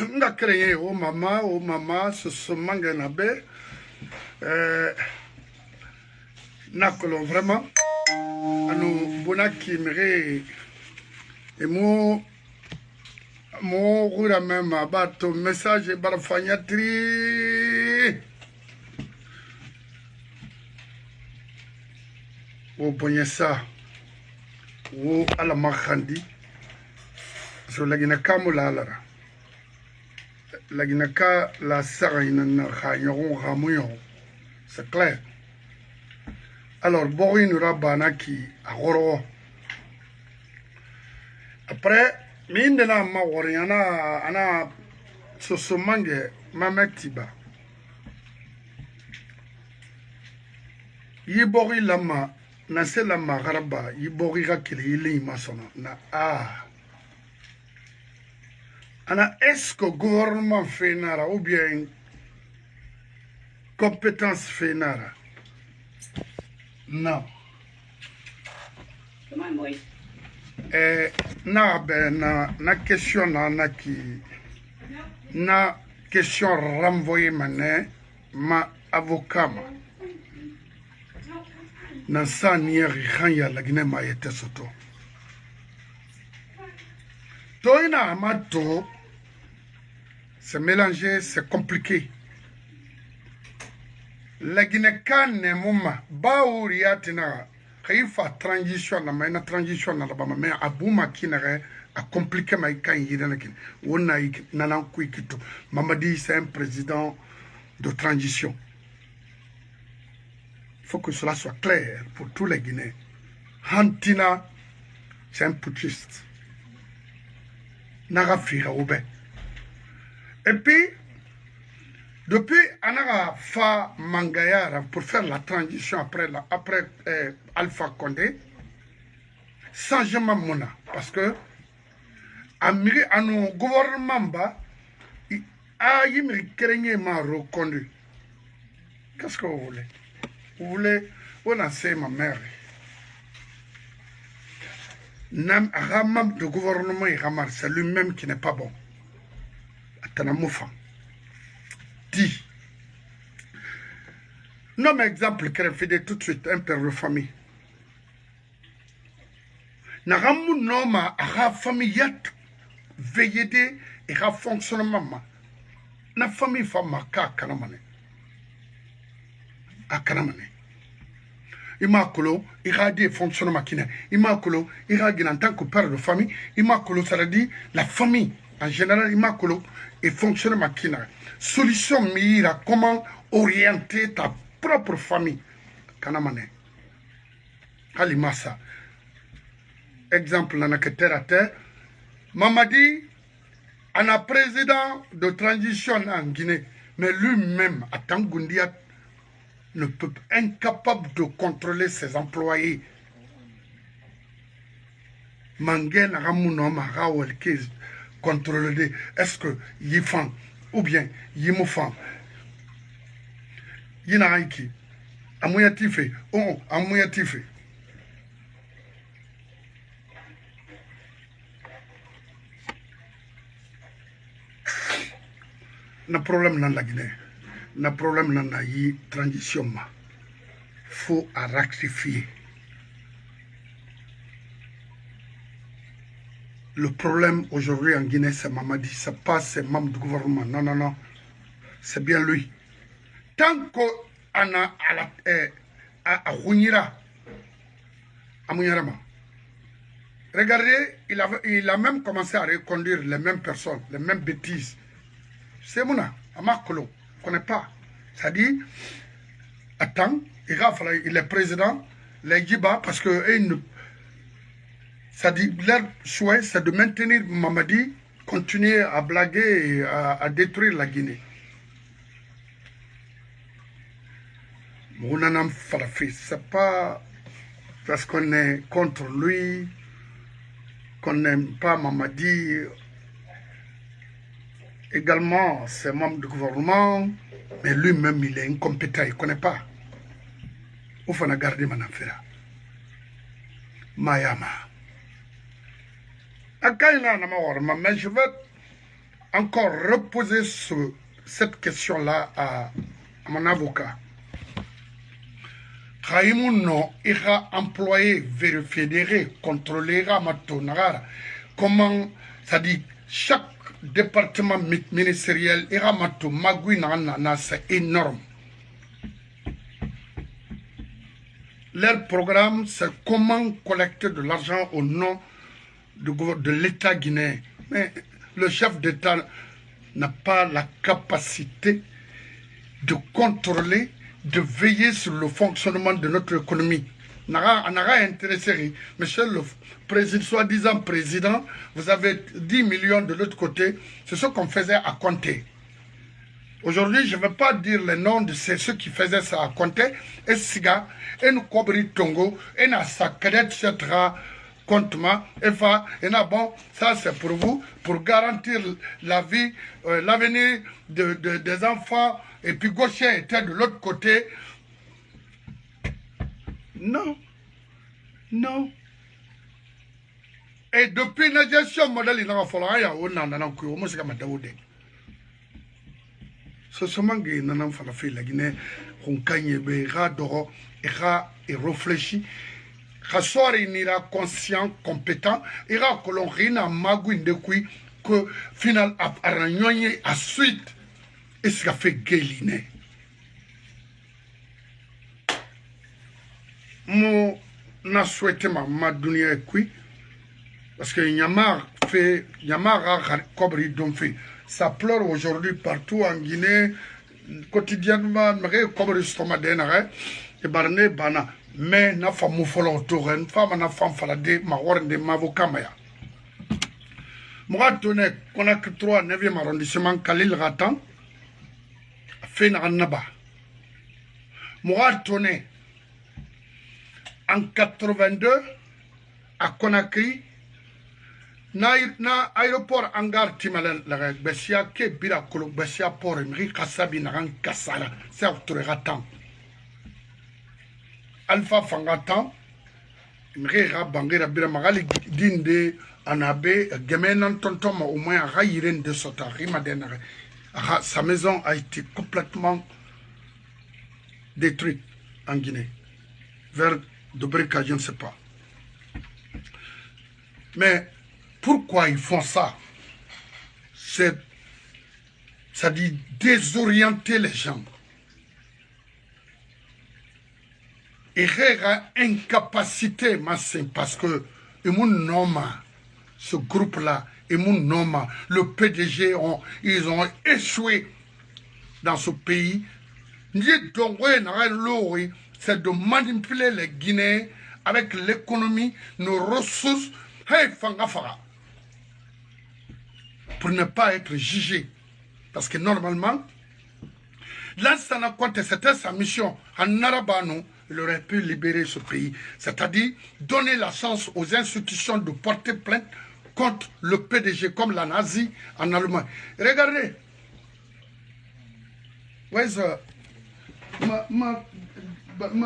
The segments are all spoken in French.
nga créé au mama ce manga nabe nakolo vraiment anu bonaki mere et mo rura même bato message barafanya tri o bonyesa o ala makhandi so lagina kamula lara lagina ka la sarina na khanyo ramuyo c'est clair. Alors Borin Rabana qui a goro après mindena ma woriana ana sosomange mametiba yibori lama na se la magaraba yibori ga kile ile masono na ana est-ce que gouvernement fénara ou bien compétence fénara non. Come on, boy. Na question na question renvoyée ma avocat na sa nieri khanya la gine ma yete soto to ina amato c'est mélangé, c'est compliqué. La Guinée-Cannes mouma baouriatina kaifa transition na maina transition na bama mais abuma kinare a compliqué ma kan yidana kin wona yik nanan kuikito Mamadi c'est un président de transition. Il faut que cela soit clair pour tous les Guinéens. Hantina c'est un putschiste. Narafira oube. Et puis depuis Anara Fa Mangayara pour faire la transition après Alpha Condé, sans jamais mona. Parce que à nos gouvernements, il a reconnu. Qu'est-ce que vous voulez? Vous voulez, on a c'est ma mère. Ramam de gouvernement et Ramar, c'est lui-même qui n'est pas bon. Atanamoufa. Dit. Nomme exemple qui refait tout de suite un père de famille. Naramu noma a famille yat veillé et a fonctionnement. Na famille femme ka kanamane. A kanamane. Imakolo, il a des fonctionnements qui n'est. Imakolo, il a en tant que père de famille. Imakolo, ça veut dire la famille. En général, Imakolo et fonctionnement qui n'est. Solution mira, comment orienter ta propre famille. Kanamane. Halimasa. Exemple, dans la terre à terre. Mamadi, un président de transition en Guinée, mais lui-même, à Tangundia, ne peut incapable de contrôler ses employés. Mangen Ramunoma Rawelkez contrôler. Est-ce que Yifan ou bien Yimofan Yinaiki Amouyatifé, oh, Amouyatifé. Na problème dans la Guinée. Na problème dans la transition. Faut rectifier. Le problème aujourd'hui en Guinée, c'est Mamadi. Ce n'est pas ses membres du gouvernement. Non, non, non. C'est bien lui. Tant qu'on a à Rounira, à Mouniarama, regardez, il a même commencé à reconduire les mêmes personnes, les mêmes bêtises. C'est Mouna, à Makolo, on ne connaît pas. C'est-à-dire, attends, il est président, les Djiba, parce que c'est-à-dire, leur souhait, c'est de maintenir Mamadi, continuer à blaguer et à détruire la Guinée. Mounanam Farafi, c'est pas parce qu'on est contre lui, qu'on n'aime pas Mamadi. Également, c'est membre du gouvernement, mais lui-même, il est incompétent, il ne connaît pas. Il faut garder mon affaire. Mayama. Mais je vais encore reposer cette question-là à mon avocat. Raïmouno ira employer, fédérer, contrôler, comment, ça dit, chaque département ministériel ira mato magouina, c'est énorme. Leur programme, c'est comment collecter de l'argent au nom de l'État guinéen. Mais le chef d'État n'a pas la capacité de contrôler, de veiller sur le fonctionnement de notre économie. On n'a intéressé. Monsieur le président, soi-disant président, vous avez 10 millions de l'autre côté. C'est ce qu'on faisait à compter. Aujourd'hui, je ne vais pas dire le nom de ceux qui faisaient ça à compter. Et Siga, et nous Kobri Tongo, et na Sakadet Chetra, comptement, et bon, ça c'est pour vous, pour garantir la vie, l'avenir des enfants, et puis Gaucher était de l'autre côté. Non, non. Et depuis la gestion modèle, il a fallu ce sont les gens qui la Guinée, et réfléchi. Il ira conscient, compétent, il ira colorina magouin de qui que final à suite et ce qu'a fait Guéliné. Moi, n'a souhaité ma dunia qui parce que Yamar fait Yamar Kobri donc fait. Ça pleure aujourd'hui partout en Guinée, quotidiennement, comme le stomac d'un et barné bana. Mais na femme follow toren, femme na femme falade, ma warren de mavokamaya. Moi, donné qu'on a que 3 9e arrondissement, Khalil Ratan, fait Naba. Moi, donné en 82 à Conakry. Na aéroport hangar timalen la besia ke bira kolo besia port mi kasabi na kasala c'est autoratan alpha fangatan mi ra bangira bira magali dinde anabe gemenan tontoma au moins à yiren de sota rimadena sa maison a été complètement détruite en Guinée vers de Brika je ne sais pas mais pourquoi ils font ça? Ça dit désorienter les gens. Et incapacité, parce que ce groupe-là, le PDG, ils ont échoué dans ce pays. C'est de manipuler les Guinéens avec l'économie, nos ressources. Hey, Fangafara. Pour ne pas être jugé. Parce que normalement, l'instant quand c'était sa mission, en Arabano, il aurait pu libérer ce pays. C'est-à-dire donner la chance aux institutions de porter plainte contre le PDG comme la nazie en Allemagne. Regardez. Where's ma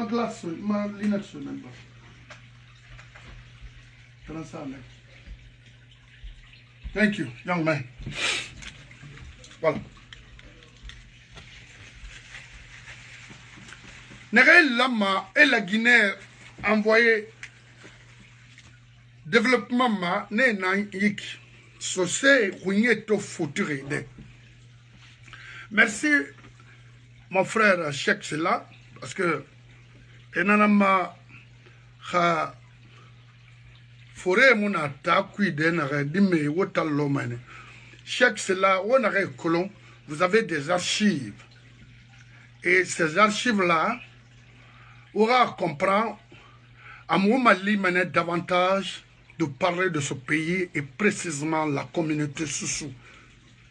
glace, ma lunette même pas. Thank you, young man. Voilà. Nerel Lama et la Guinée envoyé développement ma ne nan yik. So c'est to futur. Merci mon frère Cheikh c'est là parce que enanama ha forêt mon attaque dime wotal lomane. Cheikh c'est là on a colon vous avez des archives et ces archives là aura comprend à Mali mener davantage de parler de ce pays et précisément la communauté Soussou.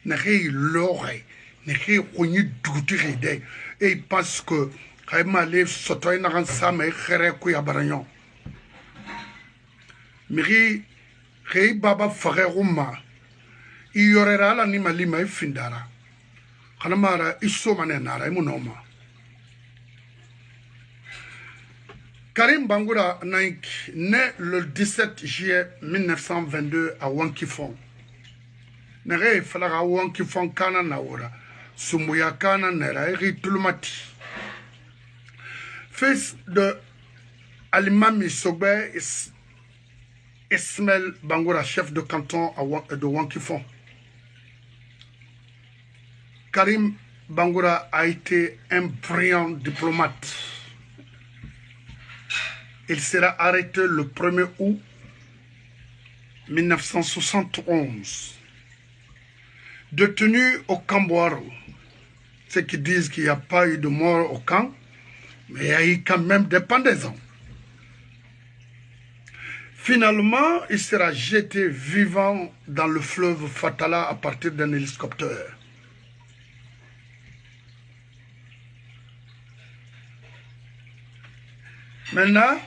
N'est l'oreille, n'est connu d'outil et il pense que Kaimale Sotoy n'a ça mais Kouya Baragnon. Miri Rei Baba Farerouma, il y aura l'animalima et Findara. Hanamara Issomanenara et Monoma. Karim Bangoura Naik, né le 17 juillet 1922 à Wankifong. nere falaga wonki fonkana naura sumuya kana nera eri tulmati fils de Alimami Sogbe Ismaël Bangoura, chef de canton de Wankifon. Karim Bangoura a été un brillant diplomate. Il sera arrêté le 1er août 1971. Détenu au Camboiro. Ceux qui disent qu'il n'y a pas eu de mort au camp, mais il y a eu quand même des pendaisons. Finalement, il sera jeté vivant dans le fleuve Fatala à partir d'un hélicoptère. Maintenant,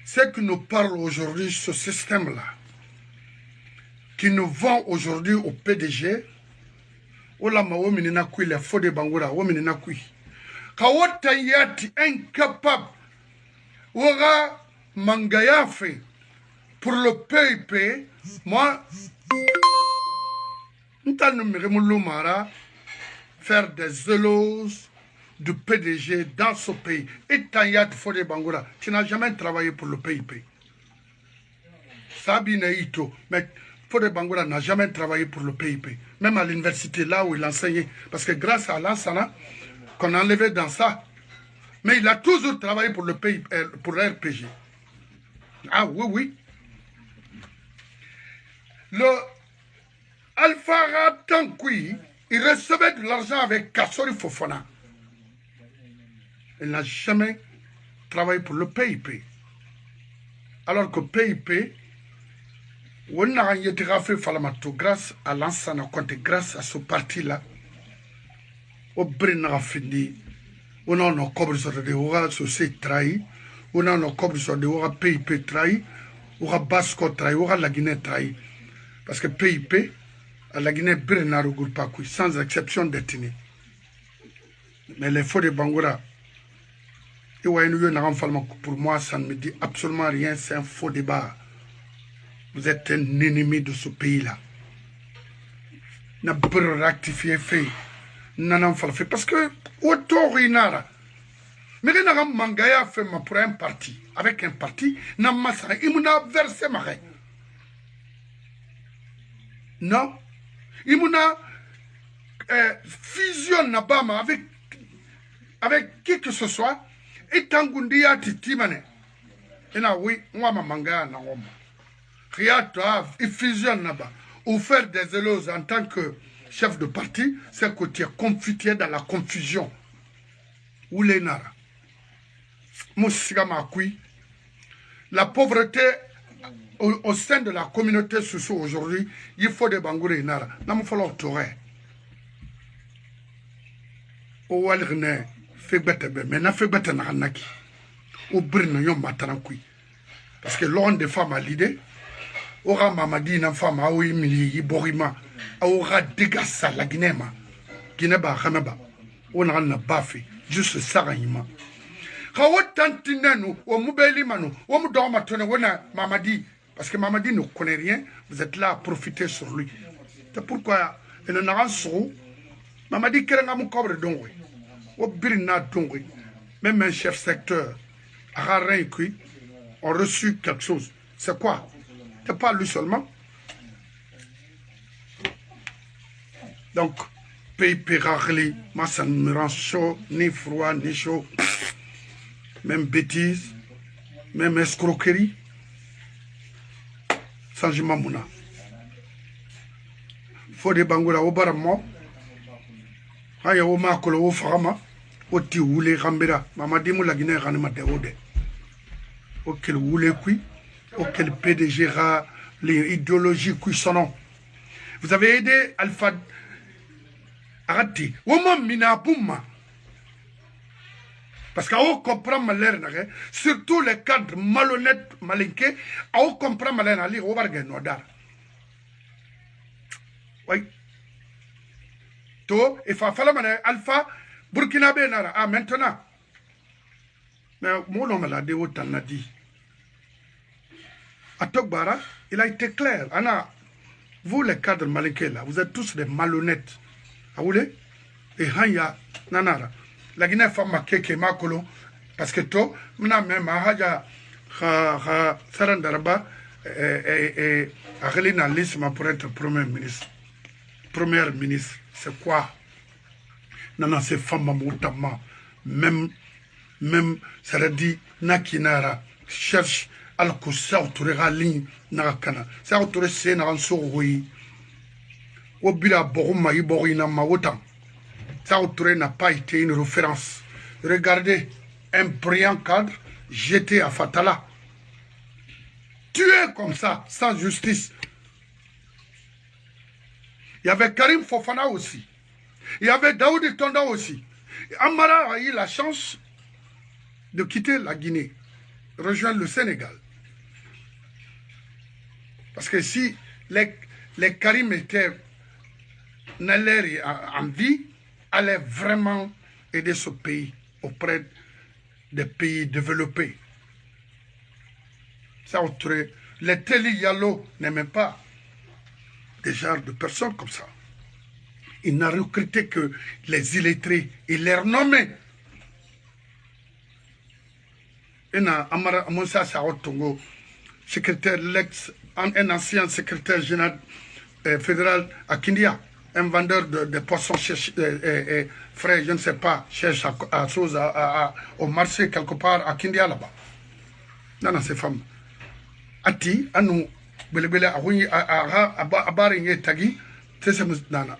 ce qui nous parle aujourd'hui, ce système-là, qui nous vend aujourd'hui au PDG, les faux de Bangoura, Kawatayati incapable, aura Mangaya fait pour le PIP, moi, faire des éloges du PDG dans ce pays. Et Tanyat Fode Bangoura, tu n'as jamais travaillé pour le PIP. Sabi Naito, mais Fode Bangoura n'a jamais travaillé pour le PIP. Même à l'université, là où il enseignait. Parce que grâce à l'Ansana, qu'on a enlevé dans ça, mais il a toujours travaillé pour le PIP, pour l'RPG. Ah oui, oui. Le Alpha Tankoui, il recevait de l'argent avec Kassori Fofana. Il n'a jamais travaillé pour le PIP. Alors que PIP, on a fait Falamato grâce à l'Ansana, grâce à ce parti-là, au Brenna Findi, on a un cobre sur des Oura, c'est trahi. On a nos cobles sur des PIP trahi, on a Basco trahi, on a la Guinée trahi. Parce que PIP, à la Guinée, sans exception détenus. Mais les faux de Bangoura, pour moi, ça ne me dit absolument rien, c'est un faux débat. Vous êtes un ennemi de ce pays-là. N'a pas rectifié fait. Parce que, autour, il n'a mais il y a un mangaya fait pour un parti. Avec un parti, il y a un versé. Non. Il y a fusion avec qui que ce soit. Et tant qu'on dit à Titimane. Et là, oui, moi, ma mangaya n'a pas. Il fusionne là-bas. Ou faire des éloges en tant que chef de parti, c'est que tu es confité dans la confusion. Ou les nara. La pauvreté au sein de la communauté sociale aujourd'hui, il faut des bangourés nara. N'a falloir tourner. Au walrne fait bête mais n'a fait bête n'anaki. Au brune yon matanakoui. Parce que l'on des femmes à l'idée, aura mamadi n'a femme à ouimili borima, aura dégassa la Guinée-ma. Guinée-ba rameba. On a un bafé, juste sarayima. Parce que Mamadi ne connaît rien, vous êtes là à profiter sur lui. C'est pourquoi il ne n'a pas Mamadi Kerengamou Kobre Dongwe, au Birina Dongwe, même un chef secteur, Ararin Kui, ont reçu quelque chose. C'est quoi? C'est pas lui seulement. Donc, pays Pérarli, moi ça ne me rend chaud, ni froid, ni chaud. Même bêtise, même escroquerie, sans jimamouna. Faut des bangoula au baramo, aya au makolo au farama, au ti oulé rambera, mamadi mou la Guinée ranima de ode. Auquel oulé qui, auquel PDG ra les idéologies qui sont. Vous avez aidé Alpha Arati, au moment minapouma. Parce qu'on comprend malheur, surtout les cadres malhonnêtes, malinqués, on comprend malheur, on va regarder Nodar. Oui. To, il faut faire Alpha, Burkinabé, Nara. Ah, maintenant. Mais mon nom l'a dit, autant l'a dit. À Togbara, il a été clair. Anna, vous les cadres malinqués là, vous êtes tous des malhonnêtes. Ah, vous voulez? Et Hanya, Nanara. La Guinée femme keke makolo, parce que toi, maintenant même, Haja, Sarandaraba, Arlina Lisma pour être premier ministre. Première ministre, c'est quoi? Non, c'est femme moutama. Même, ça veut dire, Nakinara, cherche al-Koussa, Tourera ligne, Nakana. Ça autour c'est Naransoui. Obila Boruma, Iborina Maoutan. Ça autour n'a pas été une référence. Regardez, un brillant cadre jeté à Fatala. Tué comme ça, sans justice. Il y avait Karim Fofana aussi. Il y avait Daoudi Tonda aussi. Amara a eu la chance de quitter la Guinée, rejoindre le Sénégal. Parce que si les Karim étaient en vie, allaient vraiment aider ce pays auprès des pays développés. Ça, les Teli Yalo n'aimaient pas des genres de personnes comme ça. Il n'a recruté que les illettrés. Il les renommait. Il a Amara Moussa Saotongo, secrétaire, un ancien secrétaire général fédéral à Kindia, un vendeur de poissons frais, je ne sais pas, cherche au marché quelque part à Kindia là-bas. Non, ces femmes. Ati, anou, belebele, tagi, c'est nana.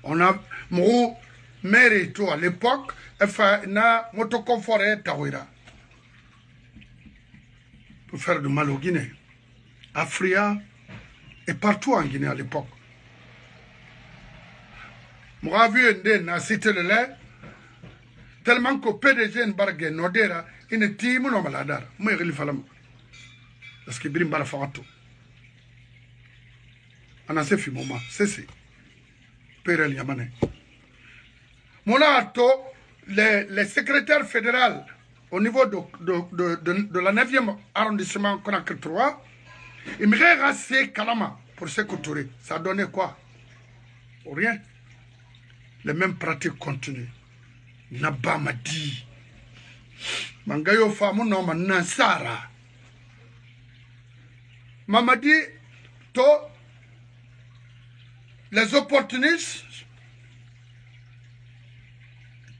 On a, mon mère et toi, à l'époque, elle fait na motoconfort et tawira. Pour faire du mal au Guinée. Afria et partout en Guinée à l'époque. Moi, vu un cité le lait, tellement que PDG n'bargue nodera, il ne tire mon maladar. Moi, il fallait. Parce que Brim Balafato. On a fait moment, c'est. Pérel Yamane. Mon ato, les secrétaires fédéraux au niveau de la 9e arrondissement Conakry 3, ils me rassaient Kalama pour se couturer. Ça donnait quoi? Rien. Les mêmes pratiques continuent. Naba m'a dit. Mangayo famu no Nansara. M'a dit, les opportunistes,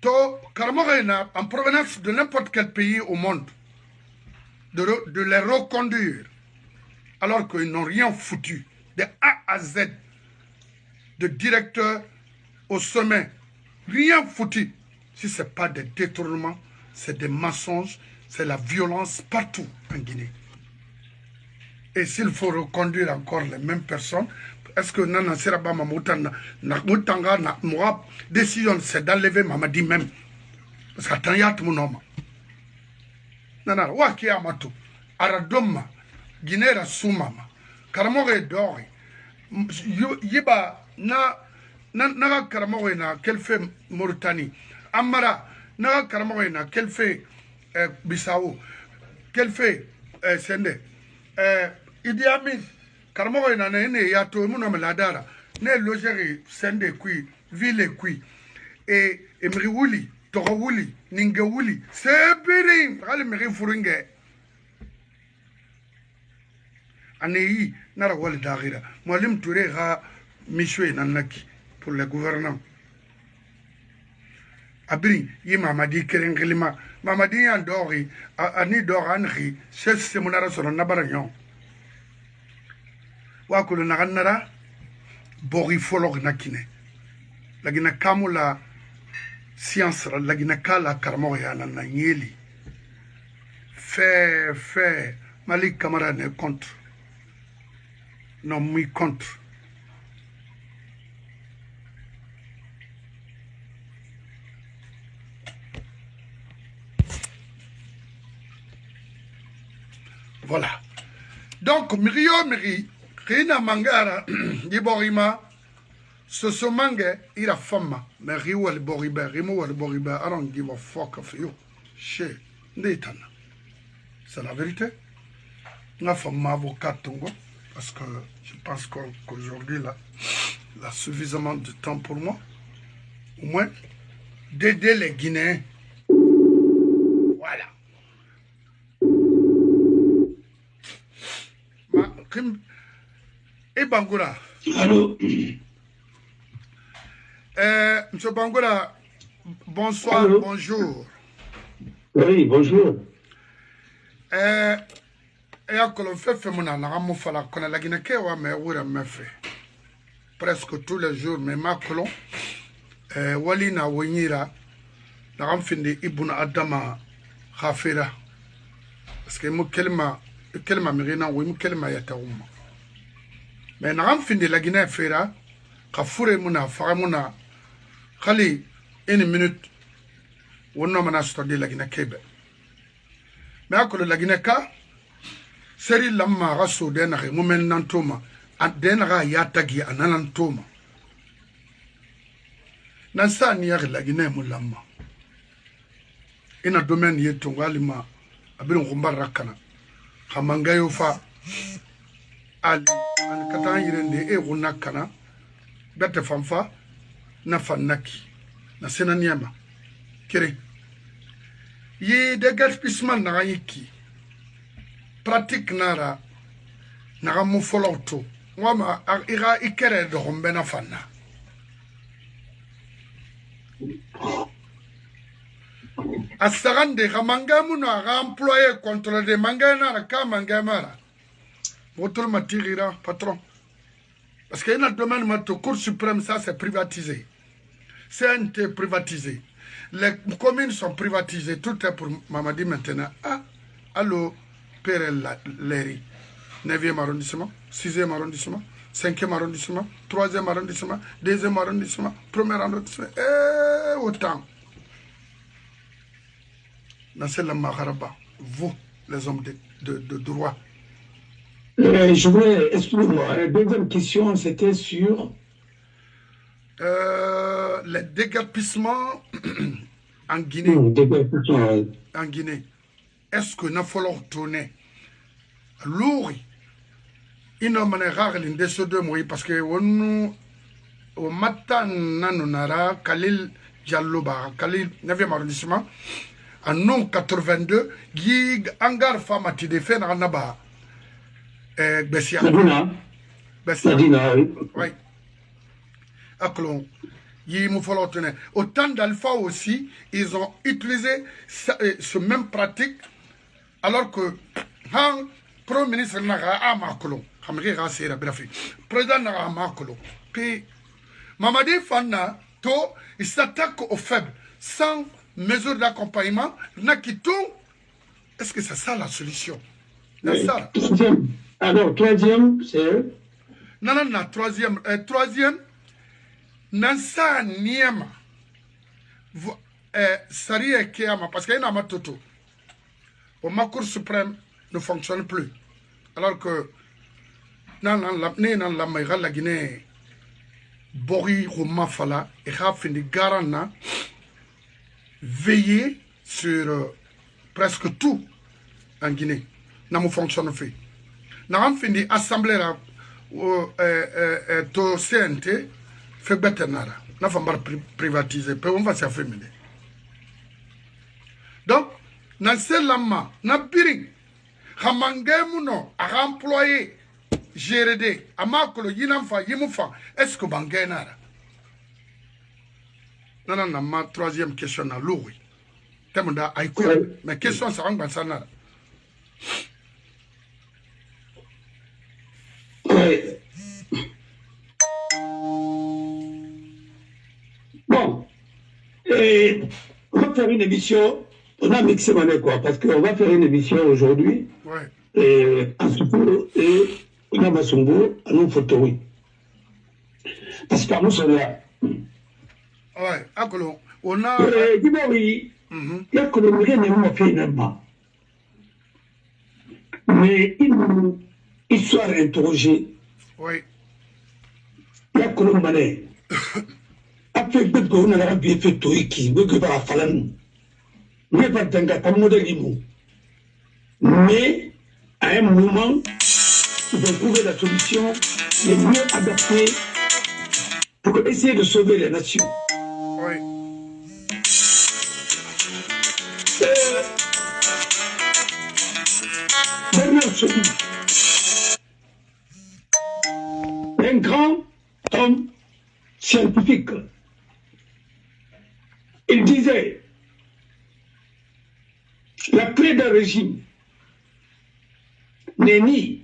en provenance de n'importe quel pays au monde, de les reconduire, alors qu'ils n'ont rien foutu, de A à Z, de directeur au sommet, rien foutu. Si ce n'est pas des détournements, c'est des mensonges, c'est la violence partout en Guinée. Et s'il faut reconduire encore les mêmes personnes, est-ce que Nana Seraba Mamoutanga, ma décision, c'est d'enlever Mamadi même? Parce qu'attends, il y a tout mon homme. Nana, Waki Amato, Aradoma, Guinée Soumama, Karamore Dori, Yiba, Naga Karamorena, qu'elle fait Mauritanie, Amara, Naga Karamorena, qu'elle fait Bissau, qu'elle fait Sende, Idi Amin. Karamo na ne ya to mu no meladara ne logeri sende kui ville kui e emri wuli to wuli ninge wuli sebiri ali meri furinge aneyi nara wal dagira molim touré ga michwe nanaki pour le gouvernement abri yi mamadi kerengelima mamadi andori ani doranri c'est monara sur nabaranyon Wakulu naganara bori folog nakine lagina kamula science lagina kala karmoya na nyeli fait Malik Camara ne contre non muy contre voilà donc Miri Rina Mangara, Diborima, ce somange, il a femme, mais Rio el Boriba, Rimo el Boriba, I don't give a fuck of you. Chez Nathan. C'est la vérité. La femme avocat, parce que je pense qu'aujourd'hui, là, il a suffisamment de temps pour moi, au moins, d'aider les Guinéens. Voilà. Et Bangoura. Allô? Monsieur Bangoura, bonsoir, allô? Bonjour. Oui, bonjour. Et à Colomfefe, mon anamu fala kona la Guinée wa me wura me fait presque tous les jours, mais ma colon wali na wonyira na ramfindi ibuna adama khafira parce que mu kelma mirina wo mu kelma ya tawuma mais na ramfindi la Guinée fera khafure muna faramuna khali une minute wonno mana stodi la Guinée kebe mais akolo la Guinée ka seri lamma raso de na mumen nantoma adena ya tagi ananantoma nansa ni ya la Guinée mulamma ina domaine yeto walima abin gumbar kana khamangayo fa al katan yirende e wonna kana bette famfa na fannaki na senaniama kire yi de gaspissement na yiki pratique nara na mu folauto ngoma ira ikere de hombena fanna asarande kamanga muno aga employé contre des mangana na kamanga mara votre matirira patron parce que dans le domaine de Cour suprême ça c'est privatisé c'est privatisé les communes sont privatisées tout est pour Mamadi maintenant ah allô Père Léry 9e arrondissement 6e arrondissement 5e arrondissement 3e arrondissement 2e arrondissement 1er arrondissement autant Nasser la Maharaba, vous, les hommes de droit. Je voulais, excusez-moi, la deuxième question, c'était sur... les déguerpissements en Guinée. En Guinée. Est-ce que nous allons tourner lourd? Il n'y a pas de rare l'un ces deux mots parce que au matin, nous avons Khalil Dialloba, Khalil 9e arrondissement. En non 82, Guy Angar Famati de Fen Ranaba. Bessia. Sadina, oui. Oui. Aklon. Autant d'alpha aussi, ils ont utilisé ce même pratique, alors que le Premier ministre n'a pas Makolon. Président n'a pas Makolon. Puis, Mamadi Fana, il s'attaque aux faibles, sans mesure d'accompagnement, est-ce que c'est ça la solution? Alors, troisième, c'est... Non, troisième, Nansa Niema, Saria Kiama, parce qu'il y a un toto. Ma Cour suprême ne fonctionne plus. Alors que, dans la Guinée, Bori Roumafala, et Rafini Garana, veiller sur presque tout en Guinée. N'a pas fonctionné. N'a pas fini assemblée au CNT fait bête nara. N'a pas privatiser. Puis on va s'y faire. Donc, dans ce lama, n'a biring, hamangémuno a employé GRD, amakolo yinamfa yimufa. Est-ce que bangé nara? Non, ma troisième question na lourd. Temunda aïkou. Mais question ça va ça na. Bon. On va faire une émission. On a mixé quoi, parce qu'on va faire une émission aujourd'hui. Ouais. Et en Soukou et on a Massumbo, à nous photos. Parce que nous sommes là. Ouais, Akolo, on a... Dis-moi oui, il y a que le rien n'est pas fait énormément. Mais une histoire interrogée. Oui. Il y a que le mané. Après, peut-être qu'on a bien fait tout et qui veut que par la falane. Mais pas tant qu'à comme modèle. Mais, à un moment, vont trouver la solution les mieux adaptée pour essayer de sauver les nations. Oui. Dernière chose. Un grand homme scientifique, il disait, la clé d'un régime n'est ni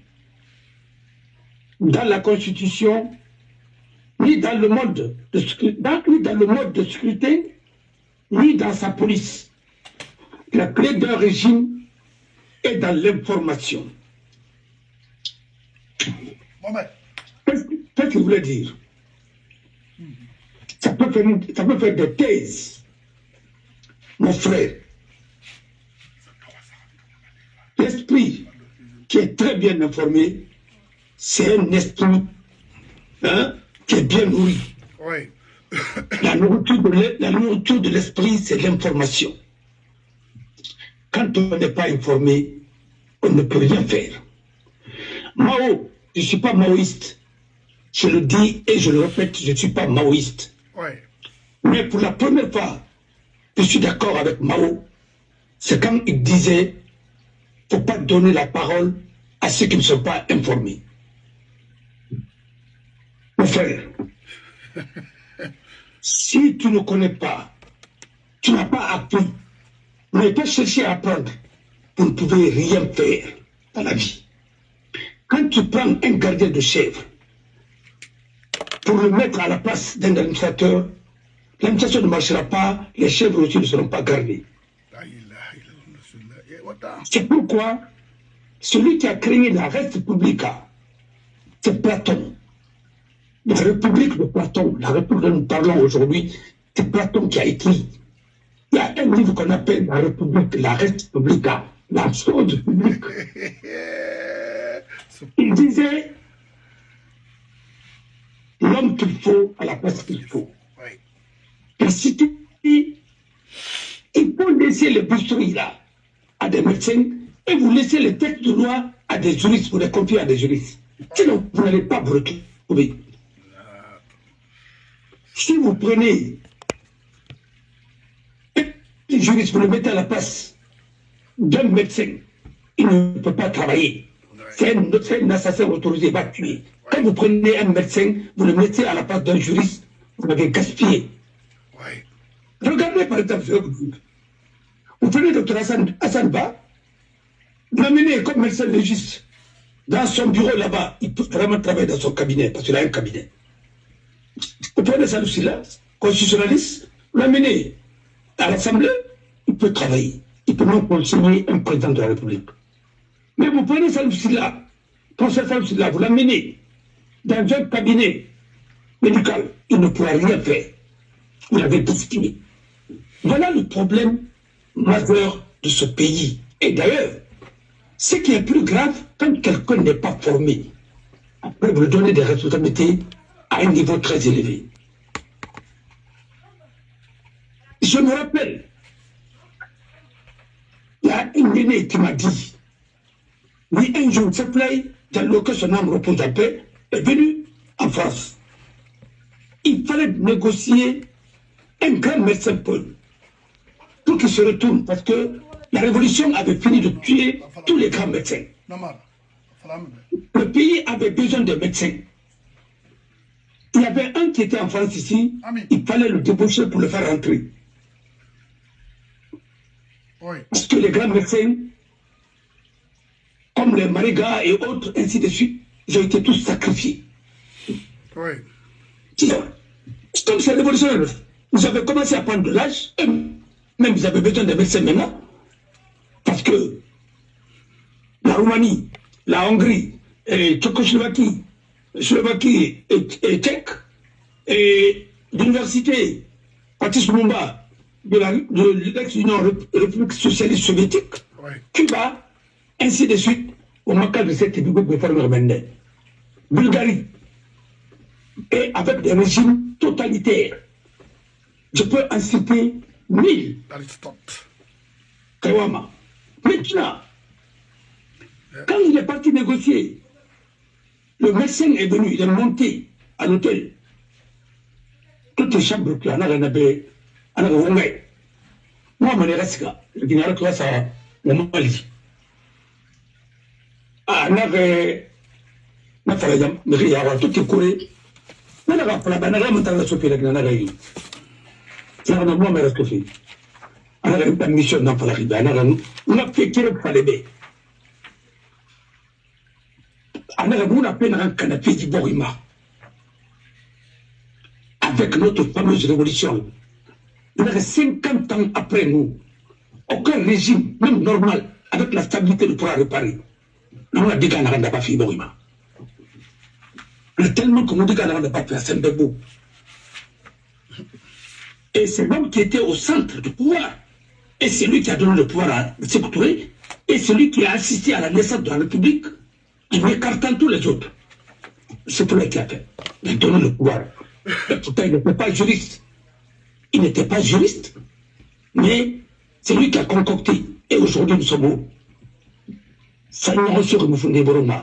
dans la Constitution, ni dans le mode de scrutin, ni dans sa police. La clé d'un régime est dans l'information. Qu'est-ce que je voulais dire? Ça peut faire des thèses. Mon frère, l'esprit qui est très bien informé, c'est un esprit qui est bien nourri. Oui. La nourriture de l'esprit, c'est l'information. Quand on n'est pas informé, on ne peut rien faire. Mao, je ne suis pas maoïste. Je le dis et je le répète, je ne suis pas maoïste. Oui. Mais pour la première fois, je suis d'accord avec Mao. C'est quand il disait, il ne faut pas donner la parole à ceux qui ne sont pas informés. Mon frère, si tu ne connais pas, tu n'as pas appris, ne pas chercher à apprendre, vous ne pouvez rien faire dans la vie. Quand tu prends un gardien de chèvre pour le mettre à la place d'un administrateur, l'administration ne marchera pas, les chèvres aussi ne seront pas gardées. C'est pourquoi celui qui a créé la Res Publica, c'est Platon. La République de Platon, la République dont nous parlons aujourd'hui, c'est Platon qui a écrit. Il y a un livre qu'on appelle la République, la Res Publica, la chose publique. Il disait l'homme qu'il faut à la place qu'il faut. La cité, il faut laisser les boucheries là à des médecins et vous laissez les textes de loi à des juristes, vous les confiez à des juristes. Sinon, vous n'allez pas vous retrouver. Si vous prenez un juriste, vous le mettez à la place d'un médecin, il ne peut pas travailler. C'est un assassin autorisé, il va tuer. Quand vous prenez un médecin, vous le mettez à la place d'un juriste, vous l'avez gaspillé. Regardez par exemple, vous prenez le Dr Hassan Ba, vous l'amenez comme médecin légiste dans son bureau là-bas, il peut vraiment travailler dans son cabinet, parce qu'il a un cabinet. Vous prenez Salou Sylla, constitutionnaliste, vous l'amenez à l'Assemblée, il peut travailler. Il peut même conseiller un président de la République. Mais vous prenez Salou Sylla, professeur Salou Sylla, vous l'amenez dans un cabinet médical, il ne pourra rien faire. Vous l'avez bousculé. Voilà le problème majeur de ce pays. Et d'ailleurs, ce qui est plus grave, quand quelqu'un n'est pas formé, après vous lui donnez des responsabilités à un niveau très élevé. Je me rappelle, il y a une aînée qui m'a dit, oui, un jour, s'il te plaît, Diallo, que son âme repose en paix, est venu en France. Il fallait négocier un grand médecin pour qu'il se retourne, parce que la révolution avait fini de tuer tous les grands médecins. Le pays avait besoin de médecins. Il y avait un qui était en France ici, il fallait le débaucher pour le faire rentrer. Parce que les grands médecins, comme les Mariga et autres, ainsi de suite, ils ont été tous sacrifiés. Comme c'est révolutionnaire, vous avez commencé à prendre de l'âge, et même vous avez besoin de médecins maintenant, parce que la Roumanie, la Hongrie, et Tchécoslovaquie, Slovaquie et Tchèque, et l'université Patrice Lumumba de l'ex-Union République socialiste soviétique, Cuba, ainsi de suite, au manquant de cette réforme maintenant. Bulgarie, et avec des régimes totalitaires. Je peux en citer 1000. Kawama. Maintenant, quand il est parti négocier Le médecin est venu, il est monté à l'hôtel. Toutes les chambres qu'il y en a, il y en a. Moi, je reste là. Je dis, ça, mon mali. Ah, il y a tout est couré. Il y a pas la banane, il y a la soupe, il y a la banane. C'est un moment, mais reste fait. Il y a une mission dans la ribe. On a fait qu'il fallait bien. On a fait un canapé du Borima. Avec notre fameuse révolution. Il y a 50 ans après nous, aucun régime, même normal, avec la stabilité de pouvoir réparer. On a dit qu'on n'a pas fait Borima. Il y a tellement qu'on dit qu'on n'a pas fait à Saint-Bebo. Et c'est l'homme qui était au centre du pouvoir. Et c'est lui qui a donné le pouvoir à Sékou Touré. Et c'est lui qui a assisté à la naissance de la République, en écartant tous les autres. C'est lui qui a fait. Il a donné le pouvoir. Pourtant, il n'était pas juriste. Il n'était pas juriste, mais c'est lui qui a concocté. Et aujourd'hui, nous sommes où?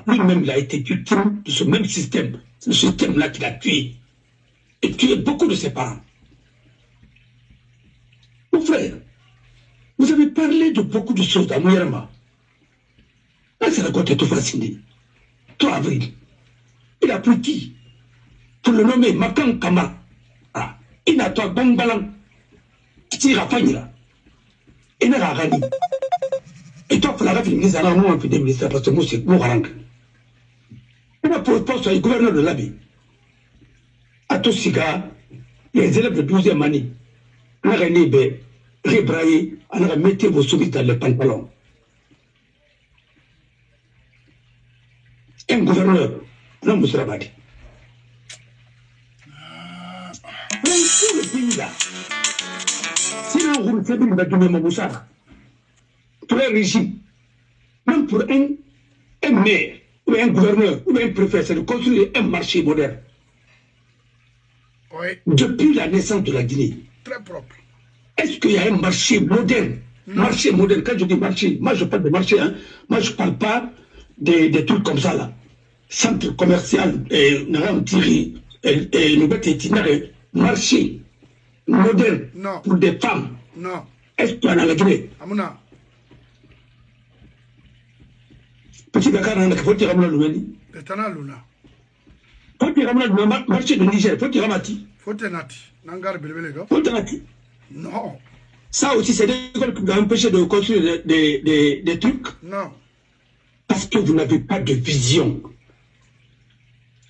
Lui-même, il a été victime de ce même système. C'est le système-là qui l'a tué. Et tué beaucoup de ses parents. Mon frère, vous avez parlé de beaucoup de choses dans Mouyarama. Là, c'est la côte tout fasciné. 3 avril. Il a pris qui? Pour le nommer Makan Kama. Ah. Il n'a pas bon ballon. Il a pas là. Il n'a pas gagné. Et toi, pour la rafine, il a un peu de ministère parce que moi, c'est mon rang. On a proposé au gouverneur de l'Abbé. À Tossiga, les élèves de 12e année, on a gagné, rébraillé, on a mis vos souris dans les pantalons. Un gouverneur, non, M. Rabadi. Tout le pays là, sinon vous ne faites pas de Moussa, pour un régime, même pour un maire, ou un gouverneur, ou un préfet, c'est de construire un marché moderne. Oui. Depuis la naissance de la Guinée. Très propre. Est-ce qu'il y a un marché moderne? Non. Marché moderne, quand je dis marché, moi je parle de marché, hein. Moi je ne parle pas des trucs comme ça là. Centre commercial, marché moderne non. Pour des femmes. Non. Est-ce qu'il y en a la Guinée? Amouna. Petit Dakar, on a fait tirer la Loumeni. Petana Luna. Faut tirer le marché de Niger, faut tirer Mati. Faut tenati. Nangar Belbelega. Faut tirer. Non. Ça aussi, c'est des écoles qui vous empêché de construire des trucs. Non. Parce que vous n'avez pas de vision.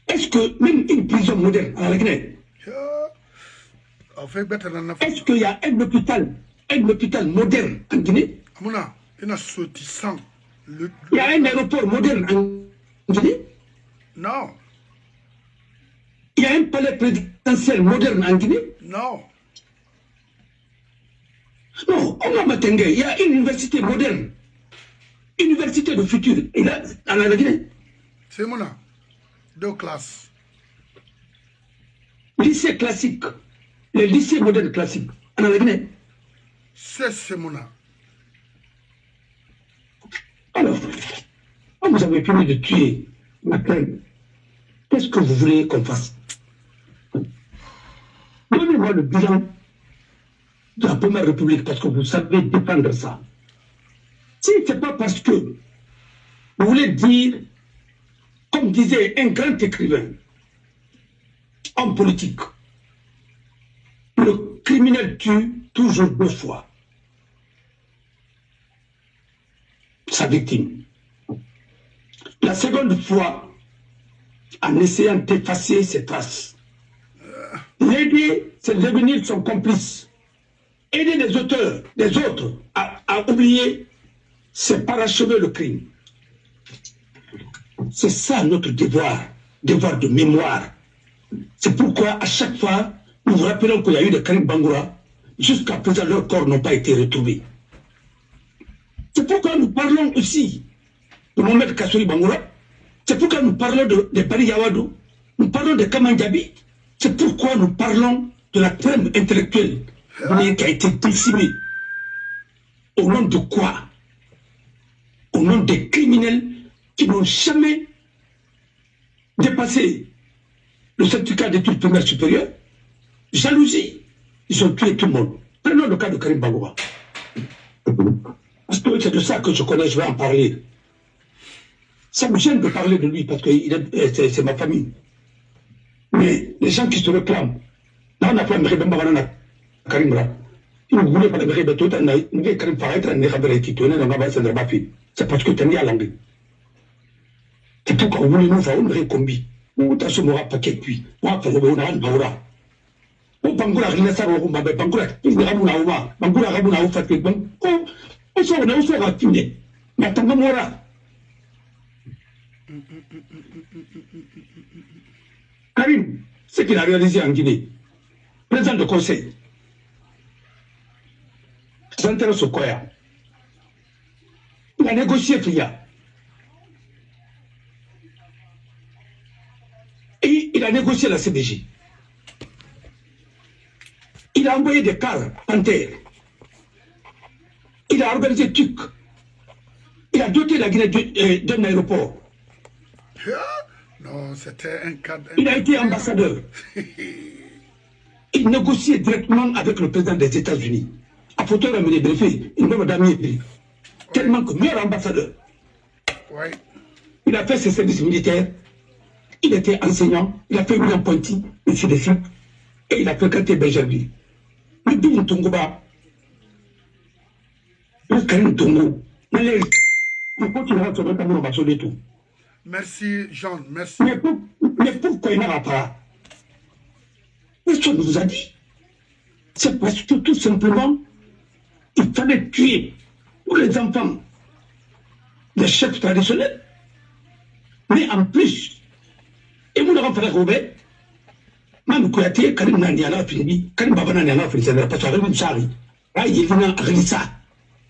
Est-ce que même une prison moderne à la Guinée? Est-ce qu'il y a un hôpital moderne en Guinée? Amouna, il y a sautissant. Il y a un aéroport moderne en Guinée? Non. Il y a un palais présidentiel moderne en Guinée? Non. Non, on a Matengue, il y a une université moderne. Université de futur. Il y a en la Guinée? C'est mon 2 classes. Lycée classique. Le lycée moderne classique. En la Guinée? C'est mon. Alors, quand vous avez fini de tuer Macron, qu'est-ce que vous voulez qu'on fasse? Donnez-moi le bilan de la Première République parce que vous savez défendre ça. Si ce n'est pas parce que vous voulez dire, comme disait un grand écrivain, homme politique, le criminel tue toujours 2 fois sa victime. La seconde fois, en essayant d'effacer ses traces. L'aider, c'est devenir son complice. Aider les auteurs, les autres, à oublier, c'est parachever le crime. C'est ça notre devoir de mémoire. C'est pourquoi à chaque fois, nous vous rappelons qu'il y a eu des Karim Bangoura, jusqu'à présent leurs corps n'ont pas été retrouvés. C'est pourquoi nous parlons aussi de Mohamed Kassouri Bangoura, c'est pourquoi nous parlons de Bari Yawadou, nous parlons de Kamandjabi, c'est pourquoi nous parlons de la trame intellectuelle qui a été décimée. Au nom de quoi? Au nom des criminels qui n'ont jamais dépassé le certificat d'études primaires supérieures, jalousie, ils ont tué tout le monde. Prenons le cas de Karim Bagouba. Parce que c'est de ça que je connais, je vais en parler. Ça me gêne de parler de lui parce que c'est ma famille. Mais les gens qui se réclament, là on a fait un Karim Bagouba, Karim Bagouba. Ils ne voulaient pas le Karim Bagouba, Karim Bagouba, c'est parce que tu as mis à l'anglais. C'est pourquoi on voulait nous faire une récombi. On t'a ce mora paquet puis. On a fait le Baura. On Bangura Rinasa Rumba, Bangura, Ramuna, Bangura Ramuna, Fatih, on s'en a aussi raffiné. Mais attends, Mora. Karim, ce qu'il a réalisé en Guinée, président de conseil, s'intéresse au Koya. Il a négocié Fria. Et il a négocié la CDG. Il a envoyé des cars en terre. Il a organisé TUC. Il a doté la Guinée d'un aéroport. Non, c'était un cadre. Il a été ambassadeur. Il négociait directement avec le président des États-Unis. À photo ramené briefé, il m'a donné tellement que meilleur ambassadeur. Oui. Il a fait ses services militaires. Il était enseignant, il a fait William Ponty, ainsi de suite, et il a fréquenté Benjerville. Le Bim Tongoba, le Karim Tongo, on continuera à se reprendre au bateau de tout. Merci, Jean, merci. Mais pourquoi il n'aura pas? Personne ne vous a dit. C'est parce que tout simplement, il fallait tuer tous les enfants des chefs traditionnels. Mais en plus, et vous n'avez pas Robert, Mme Kouyaté, Karim Nandiana Filibi, Karim Babana Nana Filibi, parce que Karim Sari, il y a un Rissa,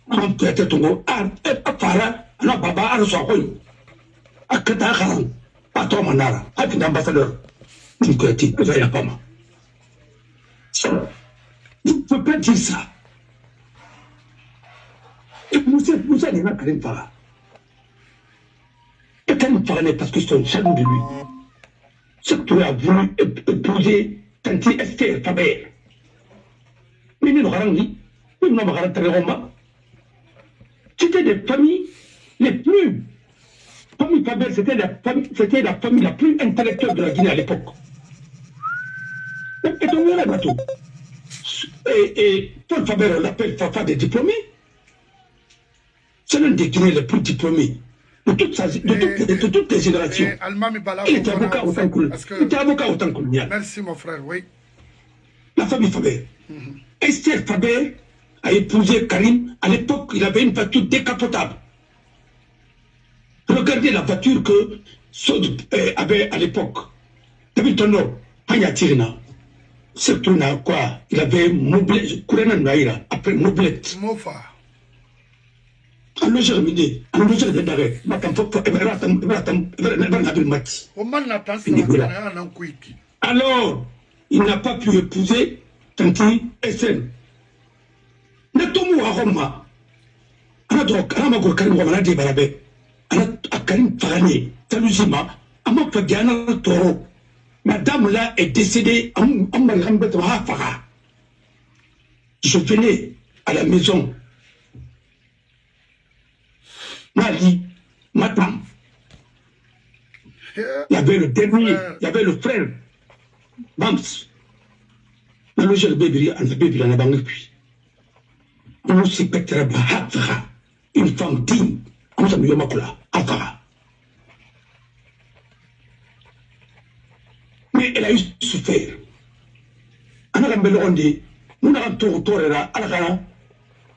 Mme Kouyaté Tongo, Afara, Ana Baba, Arsoakoy, Akata Kharan, Pato Manara, avec l'ambassadeur, Mme Kouyaté, vous n'avez pas mal. Vous ne pouvez pas dire ça. Et vous allez voir Karim Farah. Et Karim Farah, parce que c'est un jaloux de lui. Ce que tu as voulu épouser Tanti Esther Faber. Mais nous n'aurons dit, nous n'aurons pas Roma. C'était des familles les plus. Famille Faber, c'était la famille la plus intellectuelle de la Guinée à l'époque. Et donc, il y a un bateau. Et Paul Faber, on l'appelle Fafa des diplômés. C'est l'un des Guinéens les plus diplômés. De toutes les générations. Il était avocat autant que le mien. Merci mon frère, oui. La famille Faber. Esther Faber a épousé Karim. À l'époque, il avait une voiture décapotable. Regardez la voiture que Sod avait à l'époque. David Tono, Pagnatirina. Surtout, quoi? Il avait Moblette, Kourena Naïra, après Moblette. Mofa. Alors j'ai remis, alors j'ai regardé, alors, il n'a pas pu épouser Tanti SN. Natomu à Roma. Anamago Karim Romana Barabe. Karim Farani, Taluzima, Amapa Diana Toro. Madame là est décédée en Malrambet Hafara. Je venais à la maison. Mali, Matam. Il y avait le dernier, il y avait le frère, Bams. Le logeur bébé, on a bangi puis. On s'y pètera Hafara, une femme digne. On s'est mis au Makula, Hafara. Mais elle a eu souffert. On a rembellé, on dit, nous avons tout torera, alagara,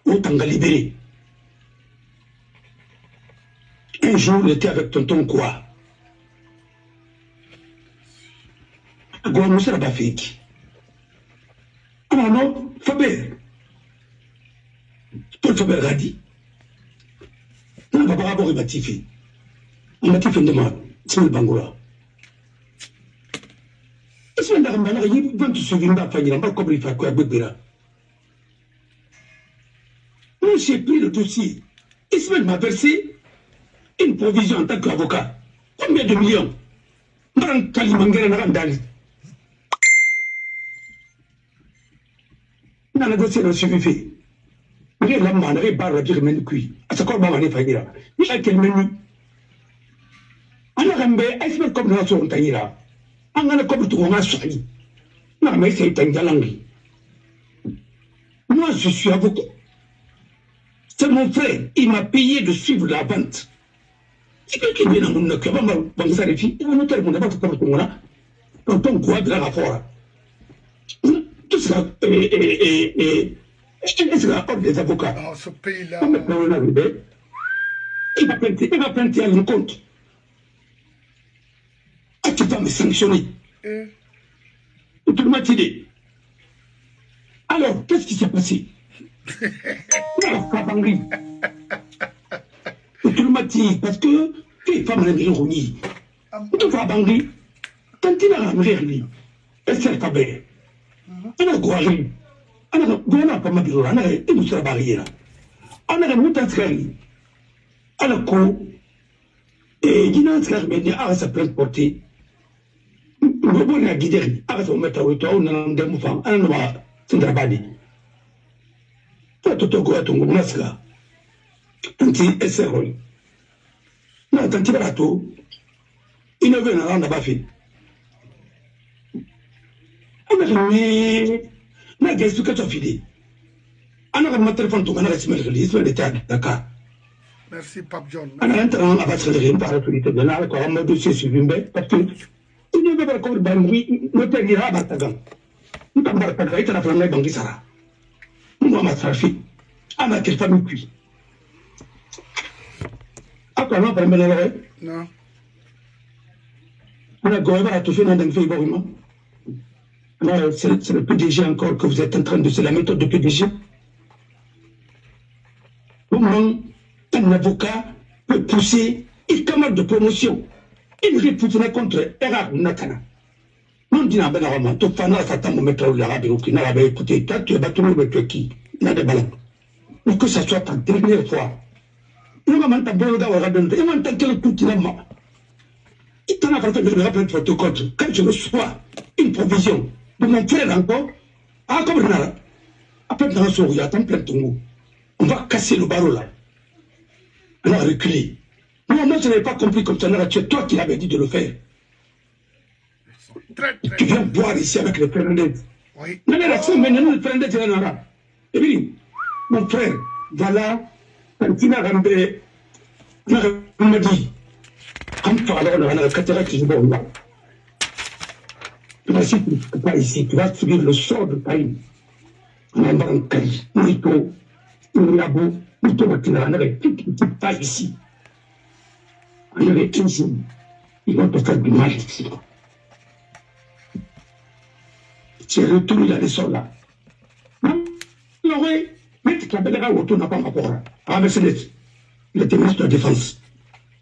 ou tanga libéré. Un jour, il était avec tonton quoi. Agora, nous sommes à Bafiki. Alors non, Faber. Paul Faber a dit. Non, on va pas avoir un bâtifié. Un bâtifié de moi, c'est le Bangola. Et si on a un malheur, il va te souvenir d'un famille, on va comme il fait quoi, Bébéra. Moi, j'ai pris le dossier. Ismaël m'a versé une provision en tant qu'avocat. Combien de millions? Maran Kalimangere Narandali. N'a négocié le suivi. Il la manne, il barre la menu cuit. À ce corps, maman, il faut dire. Il a quel menu. On a rembé, est-ce comme nous sommes taillera. On a le corps de mon assoi. Non, mais c'est un galangi. Moi, je suis avocat. C'est mon frère, il m'a payé de suivre la vente. C'est quelqu'un qui vient dans mon cœur, il va noter mon avance pour le moment. Quand on croit de la rapport. Tout ça, est-ce que des avocats dans ce pays-là, il va planter à l'encontre. Ah, tu vas me sanctionner. Tout le monde dit. Alors, qu'est-ce qui s'est passé? Alors, Kabangri. Tout le monde dit, parce que les femmes n'aiment rien rouiller. Tout Kabangri, quand il a ramené lui, et c'est Kabé. On a Gouari. On a pas mal de gens, on a une seule barrière. On a une autre scène. On a quoi? Et il y a un scène, mais il y a un certain porté. On a guidé, on a fait mettre au toit, on a un démoufant, on a un drabadi. Tout au quoi, ton masque. Anti-SRO. Non, tant qu'il y a tout, il ne veut pas en fait. On a mis. Na gaisu ka tofide ana ga téléphone to kana ga simel gali so le ta Dakar. Merci Pape John. Ana entra on aba tsele rim para tulite de na ko amma do c'est suivimbe parce que il ne veut pas ko ba mi no te gira ba ta gam nta ba ta ga ita na fa na bangi sara mo ma trafi ana ke famille qui apa no pa mele le Non. ana go ba to fina dans fait bon. C'est le PDG encore que vous êtes en train de... C'est la méthode de PDG. Comment un avocat peut pousser une camarade de promotion. Il réputera contre Erard Nakana. Non, dit Nabel Roman, tu fais un certain moment où l'arabe ou qui n'a pas écouté. Toi, tu es battu le qui n'a des ballons. Mais que ça soit ta dernière fois. Il va m'entendre bon d'avoir donné. Il va m'entendre que le tout il a mort. Il t'en a fait de rappeler votre compte. Quand je reçois une provision de mon frère encore, ah, comme là, après dans son il y a tant plein de mots. On va casser le barreau là. On va reculer. Non, moi je n'avais pas compris comme ça. C'est toi qui l'avais dit de le faire. Tu viens boire ici avec le Fernandez. Oui. Non, mais la semaine, le Fernandez est en arabe. Et puis, mon frère, voilà, quand il a ramené, on m'a dit, quand tu vas dans la cataracte, je vais là. Tu vas pas ici, tu vas subir le sort de Paris. On a un Kali, Nito, Nabo, Nito, on a pas ici. On avait un jour, ils vont te faire du mal ici. J'ai retenu la leçon là. Non, oui, mais tu as bien autour n'a pas rapport. Ah, mais c'est le ministre de la Défense.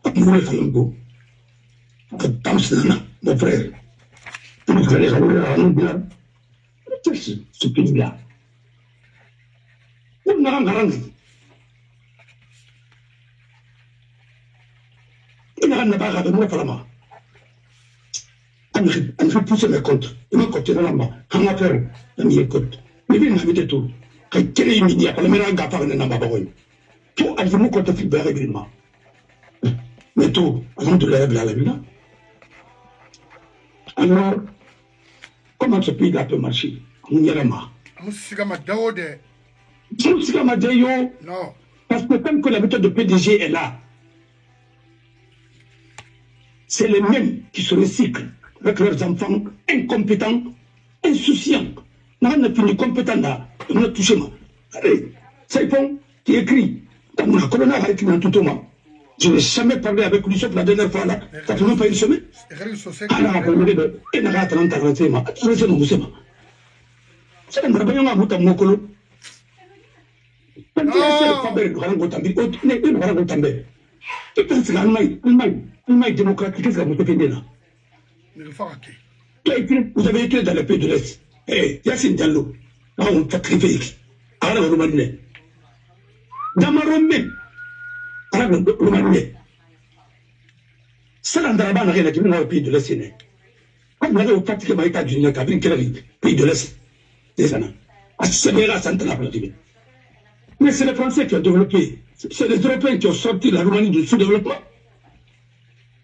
Vous voulez faire un go. Mon frère. Vous allez regarder ce pays-là. On a un garant. Il n'a pas avec moi, Falama. On fait pousser mes comptes. Il m'a compté dans la main. On a fait un millier de comptes. Mais il m'a mis tout. Quand il est midi, après le ménage, il a parlé dans ma barouille. Tout, elle veut me compter le règlement. Mais tout, avant de la vie. Alors, comment ce pays-là peut marcher? On y est marre. Non. Parce que comme que la méthode de PDG est là, c'est les mêmes qui se recyclent avec leurs enfants incompétents, insouciants. On a fini compétent là, on a touché moi. Allez, c'est bon, qui écrit dans mon colonel avec tout le monde. Je n'ai jamais parlé avec lui sauf la dernière fois là. Ça fait même pas une semaine. Alors, il n'a pas 30 ans, c'est moi. C'est mon mousset. C'est un rabayon à bout à mon colo. Quand il y a un peu de grand gotambi, il y a un grand gotambi. Et puis c'est l'Allemagne démocratique, qu'est-ce que vous faites là? Vous avez été dans le pays de l'Est. Eh, Yassine Diallo, là on sacrifie. Alors, vous m'avez dans ma Romaine. Alors, vous m'avez C'est l'Andaraba n'a rien à dire dans le pays de l'Est. Comme nous avons pratiquement État du Nord, pays de l'Est des années. Mais c'est les Français qui ont développé. C'est les Européens qui ont sorti la Roumanie du sous-développement.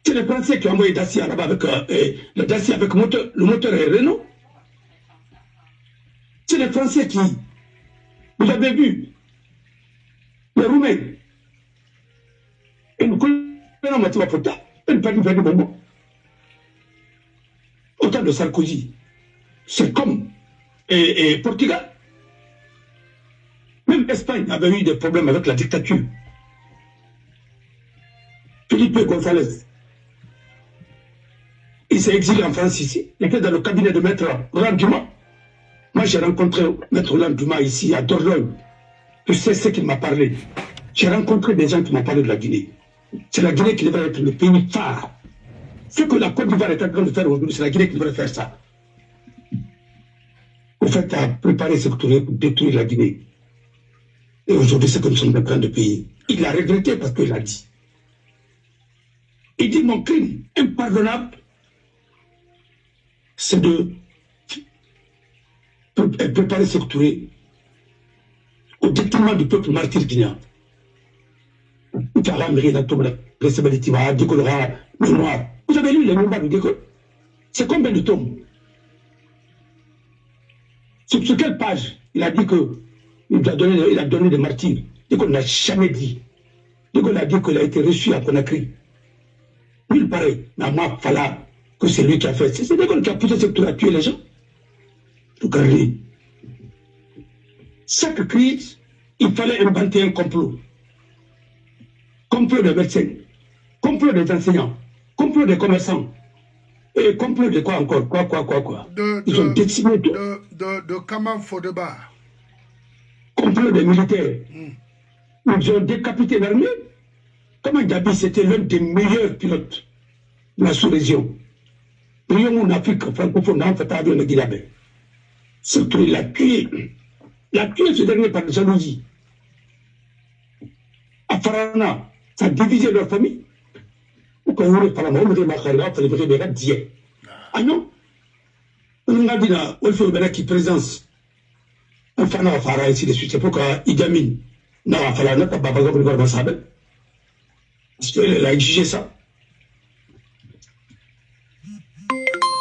C'est les Français qui ont envoyé Dacia là-bas avec le Dacia avec le moteur Renault. C'est les Français qui, vous avez vu, les Roumains, et nous connaissons Mathilda Fota, et nous parlons du bonbon. Autant de Sarkozy, c'est comme Portugal. Même l'Espagne avait eu des problèmes avec la dictature. Felipe González, il s'est exilé en France ici. Il était dans le cabinet de Maître Roland Dumas. Moi, j'ai rencontré Maître Roland Dumas ici, à Dordogne. Je sais ce qu'il m'a parlé. J'ai rencontré des gens qui m'ont parlé de la Guinée. C'est la Guinée qui devrait être le pays phare. Ce que la Côte d'Ivoire est en train de faire aujourd'hui, c'est la Guinée qui devrait faire ça. Au fait, à préparer ce pour détruire la Guinée. Et aujourd'hui, c'est que nous sommes en train de payer. Il l'a regretté parce qu'il l'a dit. Il dit, mon crime impardonnable, c'est de préparer ce au détriment du peuple martyr guinéen. Vous avez lu les mémoires du Déco? C'est combien de tomes? Sur quelle page il a dit que il a donné des martyrs? Déco n'a jamais dit. Déco a dit qu'il a été reçu à Conakry. Nul pareil. Mais moi, Fala, que c'est lui qui a fait. C'est Déco qui a poussé ce tour à tuer les gens. Regardez. Chaque crise, il fallait inventer un complot. Complot des médecins, complot des enseignants, complot des commerçants, et complot de quoi encore? Quoi? Ils ont décimé tout. De Kaman Fodeba. Complot des militaires. Ils ont décapité l'armée. Comment Gabi, c'était l'un des meilleurs pilotes de la sous-région. Nous, en Afrique francophone, on fait avion de Guinabé. Surtout, il a tué. Il a tué ce dernier par jalousie. À Farana, ça a divisé leur famille. Quand on est par la on est dire. Ah non? On a dit là, on fait qui présence. On fait un Farana ici de suite. C'est pourquoi il gamine. Non, il fallait pas babaga pour le voir Massabe. Parce qu'il a exigé ça.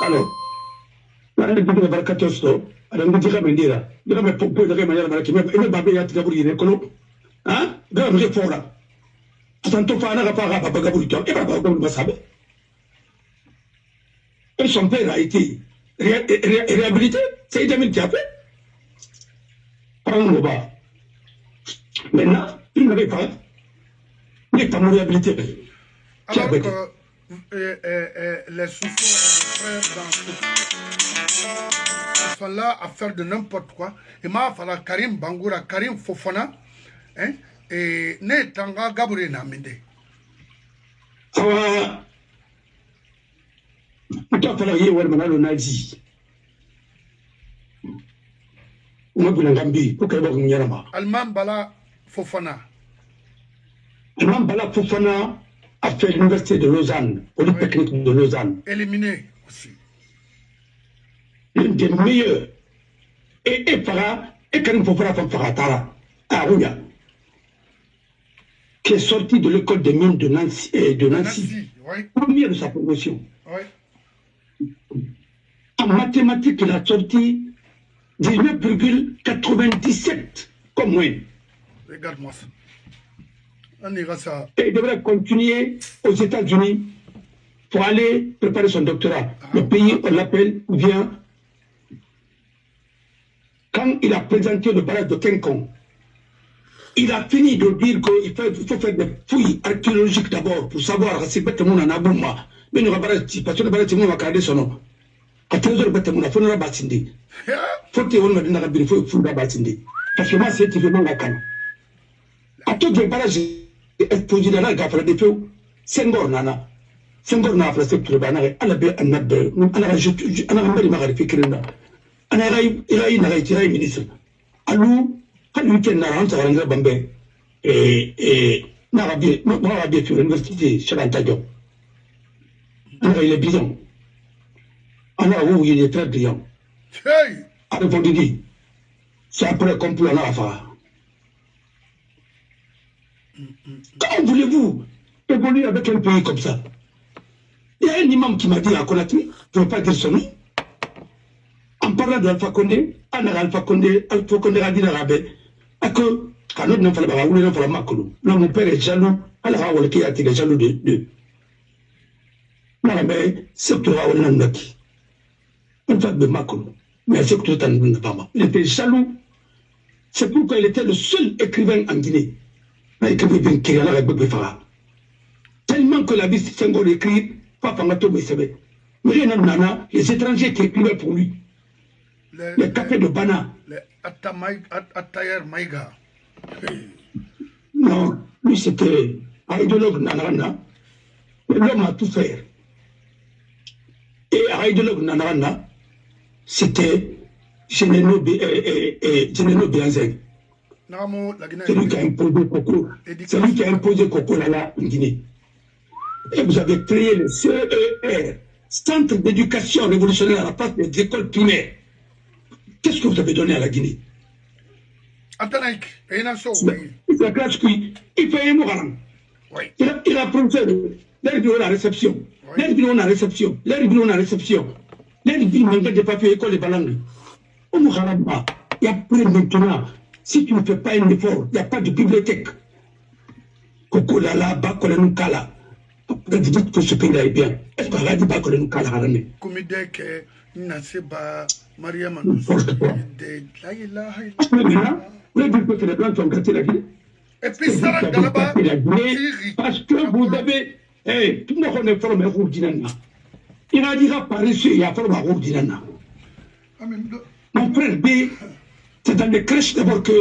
Alors, on a dit que le 14 ans, on a dit que Mendira, il a mis pour le remanier qui m'a babé à Tigaburi, les colons. Hein? Dans le fort là. Et son père a été réhabilité. C'est Idamine qui a fait. Prends le bas. Maintenant, il n'avait pas. Il n'est pas réhabilité. Alors que les souffrants sont là à faire de n'importe quoi. Il m'a fallu Karim Bangoura, Karim Fofana, hein, et ne tanga Gabriel Naminde. Awa, tu as fallu y voir le nazi. On a Gambi, pour que vous m'y Alman Bala Fofana. Alman Bala Fofana a fait l'université de Lausanne, Polytechnique de Lausanne. Éliminé aussi. L'un des meilleurs. Et Farah, et Karim Fofana Faratara, à Rouya, qui est sorti de l'école des mines de Nancy, oui. Première de sa promotion. Oui. En mathématiques, il a sorti 19,97 comme moyenne. Regarde-moi ça. On ira ça. Et il devrait continuer aux États-Unis pour aller préparer son doctorat. Le pays, on l'appelle, vient. Quand il a présenté le barrage de Kenkong, il a fini de dire qu'il faut faire des fouilles archéologiques d'abord pour savoir si bête mon en abouma. Mais nous avons dit, parce que le barrage de mon a gardé son nom. À 13h, bête mon a fait une rabatinde. Faut que on me donne il faut fouiller rabatinde. Parce que moi, c'est effectivement la canne. À tout le barrage, exposé dans la gaffe de feu, Senghor Nana. Senghor n'a pas fait le banane, à la baie, à la baie, à la rajouter, à la baie, à la baie, à la baie, il a eu ministre. Allô, quand nous sommes dans la Bambé, et n'a pas bien sur l'université, chez l'Antadio. Alors, il est brillant. Alors, où il est très brillant. Hey! Alors, on dit, c'est après le complot, on a affaire. Comment voulez-vous évoluer avec un pays comme ça? Il y a un imam qui m'a dit à Conakry, je ne veux pas dire son nom, en parlant d'Alpha Condé, Alpha Condé a dit l'arabe, que quand on ne fait pas, on ne fait pas, non, mon père est jaloux, alors on est jaloux de. Non, mais c'est que on a un qui. On fait de Macron, mais c'est que tout le temps, il était jaloux. C'est pourquoi il était le seul écrivain en Guinée. Tellement que la vie Senghor écrit, pas Fangato Messebe. Mais les étrangers qui écrivaient pour lui. Les cafés de Bana. Les Atayer Maïga. Non, lui c'était un idéologue Nanarana. L'homme a tout fait. Et un idéologue Nanarana, c'était Généno Béanzeng. C'est lui qui a imposé Coco. C'est lui qui a imposé Coco là en Guinée. Et vous avez créé le CER, Centre d'éducation révolutionnaire à la place des écoles primaires. Qu'est-ce que vous avez donné à la Guinée? Il a gratuit, il fait un mourant. Il a prononcé l'air la réception. L'air de la réception. L'air de la réception. L'air de manque de papier école et balangue. Au Mouraramba, il y a plus maintenant. Si tu ne fais pas un effort, il n'y a pas de bibliothèque. Coco Lala, Bakolen Kala. Vous dites que ce pays-là est bien. Est-ce que Radi Bakolen Kala a ramené? Comme il dit que Naseba, Maria Vous dites que les Blancs ont gâté la vie. Et puis ça, là-bas, parce que vous avez. Tout le monde est formé à Roudinana. Il a dit à Paris, il y a formé à Roudinana. Mon frère B, c'est dans les crèches d'abord que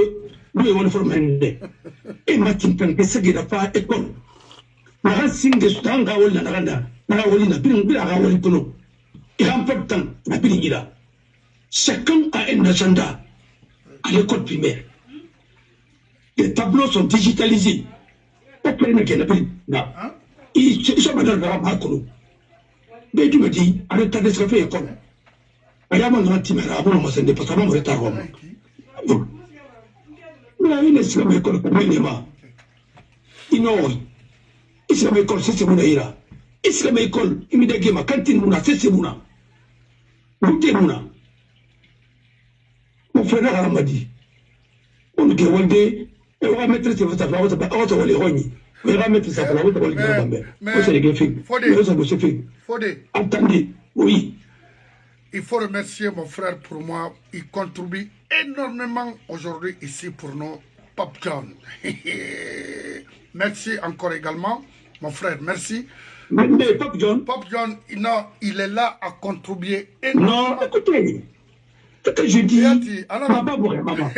lui, on est formé. Et Matintan, c'est qu'il n'a pas école. Nara Singh, Stanga, ou Naranda, Narawolina, Birawoli Tono. Il a un peu de temps, la Bilingira. Chacun a un agenda à l'école primaire. Les tableaux sont digitalisés. Ils sont dans le Macron. Mais tu me dis, arrête de se faire école. Il y a mon antimère, avant de se dépasser, avant de à Rome. Mais il est une école pour moi. Il know. Islam école, c'est mon aïra. Islam école, il me dit, ma cantine, mon c'est mon a. Mon frère m'a dit, on me dit, on va mettre ça pour la route, on va les rogner. On va mettre ça pour la route, on va les rogner. Attendez, oui. Il faut remercier mon frère pour moi. Il contribue énormément aujourd'hui ici pour nous. Pape John. Merci encore également, mon frère. Merci. Mais Pape John, non, il est là à contribuer énormément. Non, écoutez. Je dis, maman.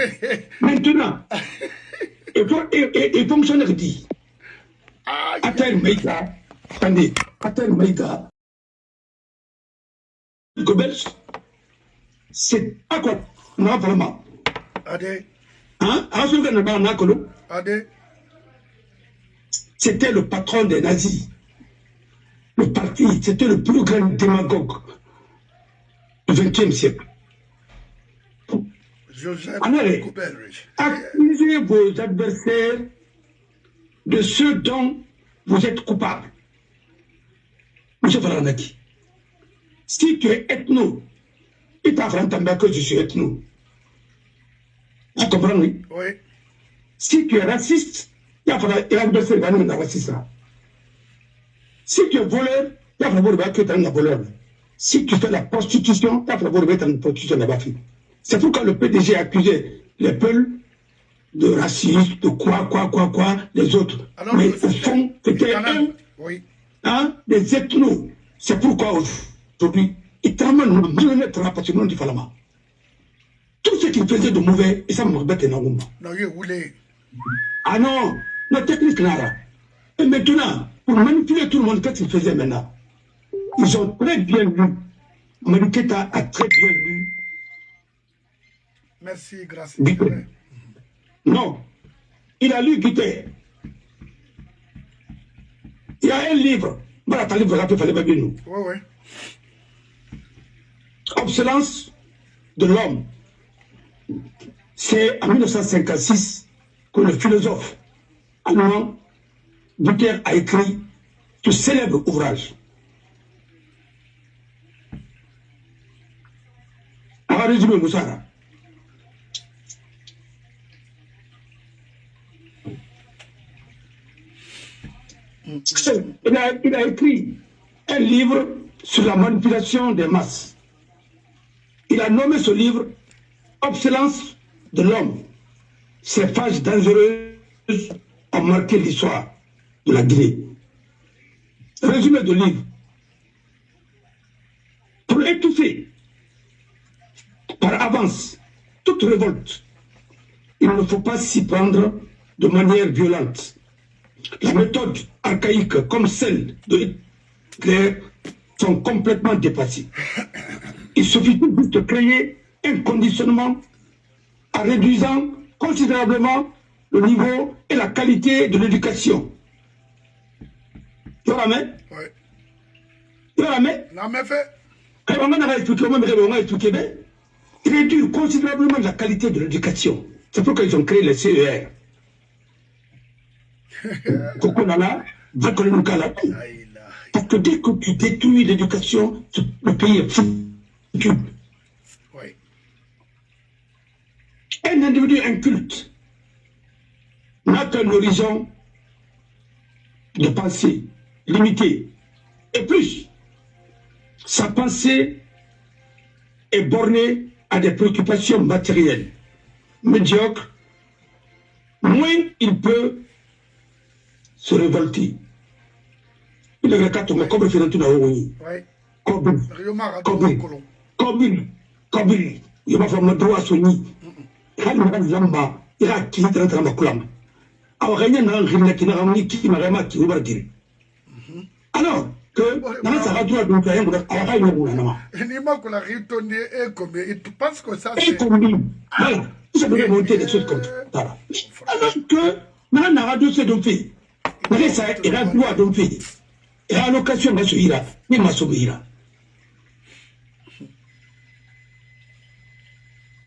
Maintenant, et fonctionnaire dit, Atel Maïga, attendez, Atel Maïga, Gobels, c'est à quoi? Non, vraiment. Adé. Hein? Adé. C'était le patron des nazis. Le parti, c'était le plus grand démagogue du XXe siècle. Allez, accusez vos adversaires de ce dont vous êtes coupables. Monsieur Faranaki, si tu es ethno, il t'a fait que je suis ethno. Tu comprends, oui? Oui. Si tu es raciste, il a fallu l'adversaire va nous raciste. Si tu es voleur, il a fallu que tu es un voleur. Si tu fais la prostitution, il a fallu que tu es une prostitution là-bas. C'est pourquoi le PDG accusait les Peuls de racisme, de quoi, les autres. Alors, mais au fond, c'était eux, oui. Hein, des ethnos. C'est pourquoi aujourd'hui, ils travaillent nous mettre la patrimoine du Falama. Tout ce qu'ils faisaient de mauvais, et ça me rebête énormément. Non, il voulait. Ah non, la technique là. Et maintenant, pour manipuler tout le monde, qu'est-ce qu'ils faisaient maintenant? Ils ont très bien lu. Maniketa a très bien lu. Merci, grâce. Non, il a lu Guité. Il y a un livre Ouais. Obsolescence de l'homme. C'est en 1956 que le philosophe allemand Luther a écrit ce célèbre ouvrage. On va résumer Moussara. Il a écrit un livre sur la manipulation des masses. Il a nommé ce livre Obsolescence de l'homme. Ces pages dangereuses ont marqué l'histoire de la Guinée. Résumé du livre. Pour étouffer par avance toute révolte, il ne faut pas s'y prendre de manière violente. La méthode archaïque comme celle de Hitler sont complètement dépassées. Il suffit juste de créer un conditionnement en réduisant considérablement le niveau et la qualité de l'éducation. Tu vois la main? Oui. Tu vois la main? La main fait. Il réduit considérablement la qualité de l'éducation. C'est pourquoi ils ont créé le CER. Parce que dès que tu détruis l'éducation, le pays est foutu. Oui. Un individu inculte n'a qu'un horizon de pensée limité. Et plus, sa pensée est bornée à des préoccupations matérielles, médiocres, moins il peut se révolter. Il est le cas de comme le tout dans Kobil, il va faire mon droit à soigner. Il va lamba, il va quitter dans ma colonne. Alors, il y a un rime qui n'a rien qui m'a remarqué qui va dire. Alors que dans sa radio, donc, il y a un rime. Il m'a qu'on a retourné et comme il pense que ça c'est. Et comme voilà, ça peut monter des choses comme ça. Alors que dans la radio, c'est donc fait. Mais ça, il a droit donc fait. Et à l'occasion de ce ira, mais ma soubira.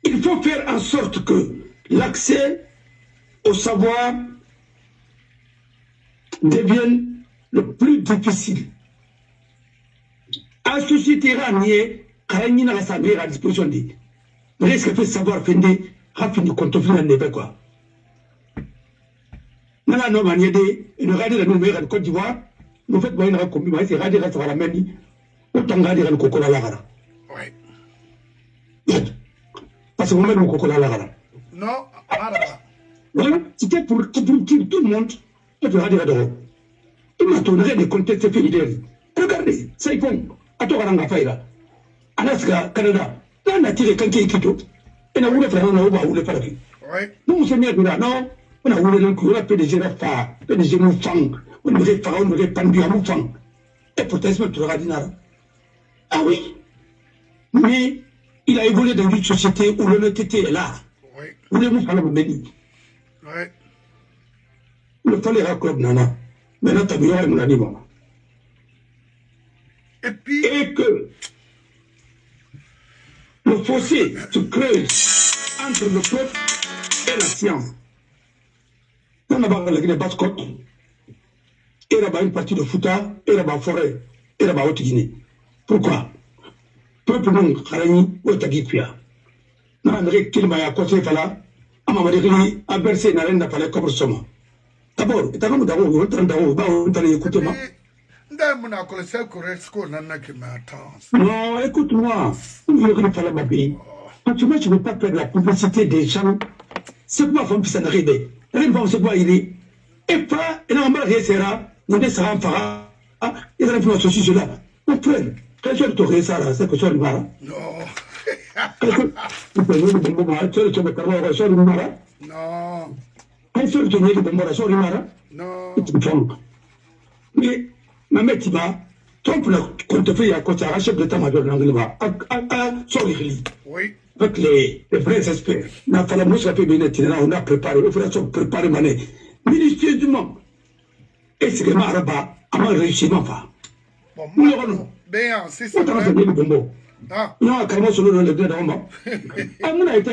Il faut faire en sorte que l'accès au savoir devienne le plus difficile. En société iranienne, Karani n'a pas à disposition de. Mais est-ce que fait savoir finir, rapide contre finir n'est quoi? Dans la normalité, une radio de la Côte d'Ivoire. Nous faisons une combi, c'est radio reste à la main, autant garder le coco à la gara. Oui. Parce que vous mettez le coco à la gara. Non, voilà, c'était pour dire tout le monde, tu feras des radars. Il m'a tourné des contextes fédérés. Regardez, ça y font. À toi, on a fait là. Alaska, Canada, là, on a tiré quelqu'un qui tout. Et on a voulu faire un oba ou le faire. Oui. Nous, c'est bien, non, on a voulu un peu de girafes, peu de gémouffang. On aurait fait on aurait pendu à mon fang. Et pourtant, c'est tout radinal. Ah oui. Mais il a évolué dans une société où l'honnêteté est là. Oui. Où les mots parlent béni. Oui. Le fallait raccrocher nana. Maintenant, t'as bien mon animal. Et puis. Et que le fossé se creuse entre le peuple et la science. On a parlé de la basse-côte. Et là-bas, une partie de Fouta, et là-bas, forêt, et là-bas, Haute-Guinée. Pourquoi? Peuple non, Karani, Otagipia. N'a Amérique, qu'il m'a accosé, fala, à ma madérie, à bercer, n'a rien n'a pas les cobres sommes. D'abord, t'as comme d'abord, on t'en d'abord, on t'en écoute, moi. Non, écoute-moi, il fallait ma vie. Quand tu vois, je ne veux pas perdre la publicité des gens. C'est quoi, femme, qui s'en arrive? Rien ne c'est quoi, il est. Et pas, et non, mal, sera. Nous sommes en phare, ils ont fait ceci, cela. Mon frère, quand tu as tourné ça, c'est que tu as le mara. Non. Tu peux nous dire, bon, tu as le carreau, sur le mara. Non. Quand tu as le tourné, bon, sur le mara. Non. Mais, ma mère, tu vas, Trump, quand tu fais à côté, à chef d'état-major de l'Anglais, sur les oui. Avec les vrais experts. N'a pas la mousse à payer, on a préparé, il faudra préparer, mané, minutieusement. Et c'est que Maraba a mal réussi, non pas. Ben, c'est ça. Non, comment se le deux d'homme. On a été